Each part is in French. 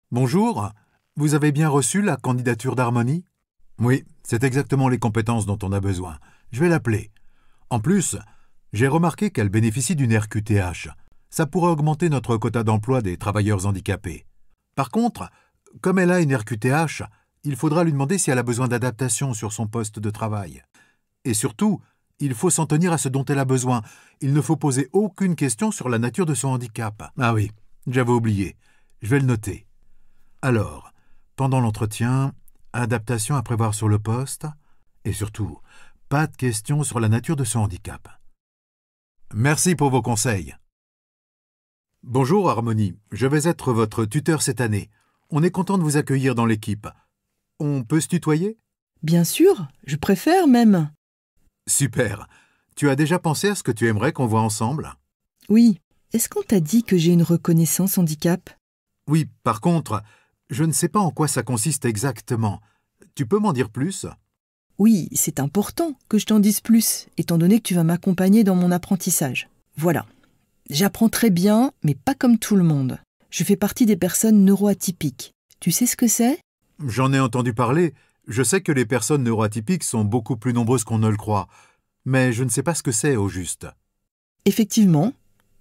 Bonjour, vous avez bien reçu la candidature d'Harmonie? Oui, c'est exactement les compétences dont on a besoin. Je vais l'appeler. En plus, j'ai remarqué qu'elle bénéficie d'une RQTH. Ça pourrait augmenter notre quota d'emploi des travailleurs handicapés. Par contre, comme elle a une RQTH, il faudra lui demander si elle a besoin d'adaptation sur son poste de travail. Et surtout, il faut s'en tenir à ce dont elle a besoin. Il ne faut poser aucune question sur la nature de son handicap. Ah oui, j'avais oublié. Je vais le noter. Alors, pendant l'entretien, adaptation à prévoir sur le poste, et surtout, pas de questions sur la nature de son handicap. Merci pour vos conseils. Bonjour Harmonie, je vais être votre tuteur cette année. On est content de vous accueillir dans l'équipe. On peut se tutoyer? Bien sûr, je préfère même. Super. Tu as déjà pensé à ce que tu aimerais qu'on voit ensemble? Oui. Est-ce qu'on t'a dit que j'ai une reconnaissance handicap? Oui, par contre, je ne sais pas en quoi ça consiste exactement. Tu peux m'en dire plus? Oui, c'est important que je t'en dise plus, étant donné que tu vas m'accompagner dans mon apprentissage. Voilà. J'apprends très bien, mais pas comme tout le monde. Je fais partie des personnes neuroatypiques. Tu sais ce que c'est? J'en ai entendu parler. Je sais que les personnes neuroatypiques sont beaucoup plus nombreuses qu'on ne le croit. Mais je ne sais pas ce que c'est au juste. Effectivement,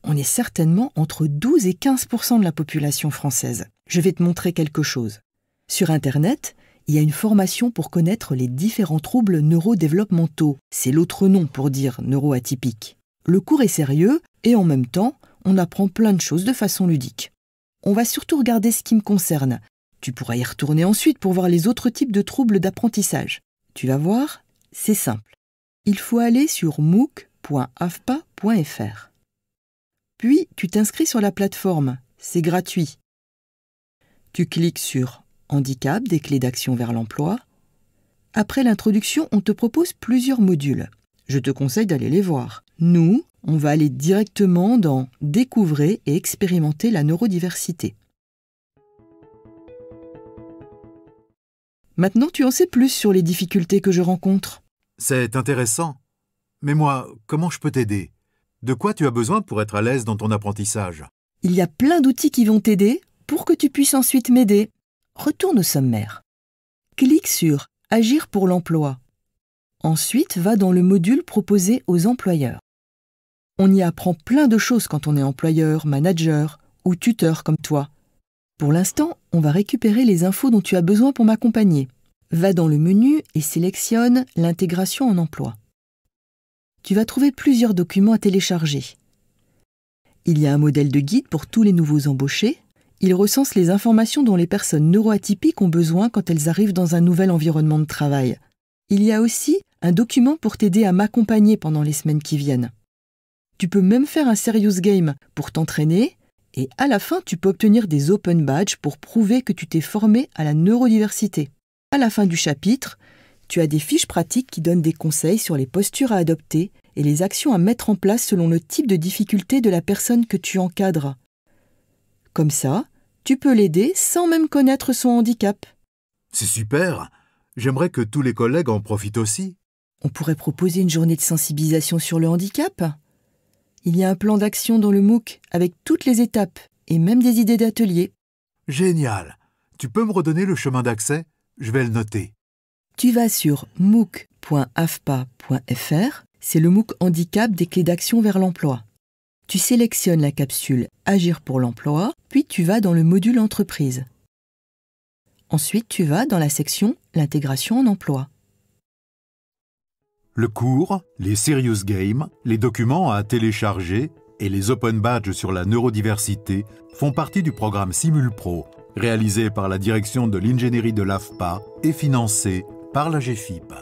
on est certainement entre 12 et 15% de la population française. Je vais te montrer quelque chose. Sur Internet, il y a une formation pour connaître les différents troubles neurodéveloppementaux. C'est l'autre nom pour dire neuroatypique. Le cours est sérieux et en même temps, on apprend plein de choses de façon ludique. On va surtout regarder ce qui me concerne. Tu pourras y retourner ensuite pour voir les autres types de troubles d'apprentissage. Tu vas voir, c'est simple. Il faut aller sur mooc.afpa.fr. Puis, tu t'inscris sur la plateforme. C'est gratuit. Tu cliques sur « Handicap, des clés d'action vers l'emploi ». Après l'introduction, on te propose plusieurs modules. Je te conseille d'aller les voir. Nous, on va aller directement dans « Découvrez et expérimentez la neurodiversité ». Maintenant, tu en sais plus sur les difficultés que je rencontre. C'est intéressant. Mais moi, comment je peux t'aider? De quoi tu as besoin pour être à l'aise dans ton apprentissage? Il y a plein d'outils qui vont t'aider pour que tu puisses ensuite m'aider. Retourne au sommaire. Clique sur « Agir pour l'emploi ». Ensuite, va dans le module proposé aux employeurs. On y apprend plein de choses quand on est employeur, manager ou tuteur comme toi. Pour l'instant, on va récupérer les infos dont tu as besoin pour m'accompagner. Va dans le menu et sélectionne « L'intégration en emploi ». Tu vas trouver plusieurs documents à télécharger. Il y a un modèle de guide pour tous les nouveaux embauchés. Il recense les informations dont les personnes neuroatypiques ont besoin quand elles arrivent dans un nouvel environnement de travail. Il y a aussi un document pour t'aider à m'accompagner pendant les semaines qui viennent. Tu peux même faire un serious game pour t'entraîner et à la fin, tu peux obtenir des open badges pour prouver que tu t'es formé à la neurodiversité. À la fin du chapitre, tu as des fiches pratiques qui donnent des conseils sur les postures à adopter et les actions à mettre en place selon le type de difficulté de la personne que tu encadres. Comme ça, tu peux l'aider sans même connaître son handicap. C'est super. J'aimerais que tous les collègues en profitent aussi. On pourrait proposer une journée de sensibilisation sur le handicap. Il y a un plan d'action dans le MOOC avec toutes les étapes et même des idées d'atelier. Génial. Tu peux me redonner le chemin d'accès? Je vais le noter. Tu vas sur mooc.afpa.fr, c'est le MOOC handicap des clés d'action vers l'emploi. Tu sélectionnes la capsule Agir pour l'emploi, puis tu vas dans le module entreprise. Ensuite, tu vas dans la section L'intégration en emploi. Le cours, les serious games, les documents à télécharger et les open badges sur la neurodiversité font partie du programme SimulPro, réalisé par la direction de l'ingénierie de l'AFPA et financé par la GFIP.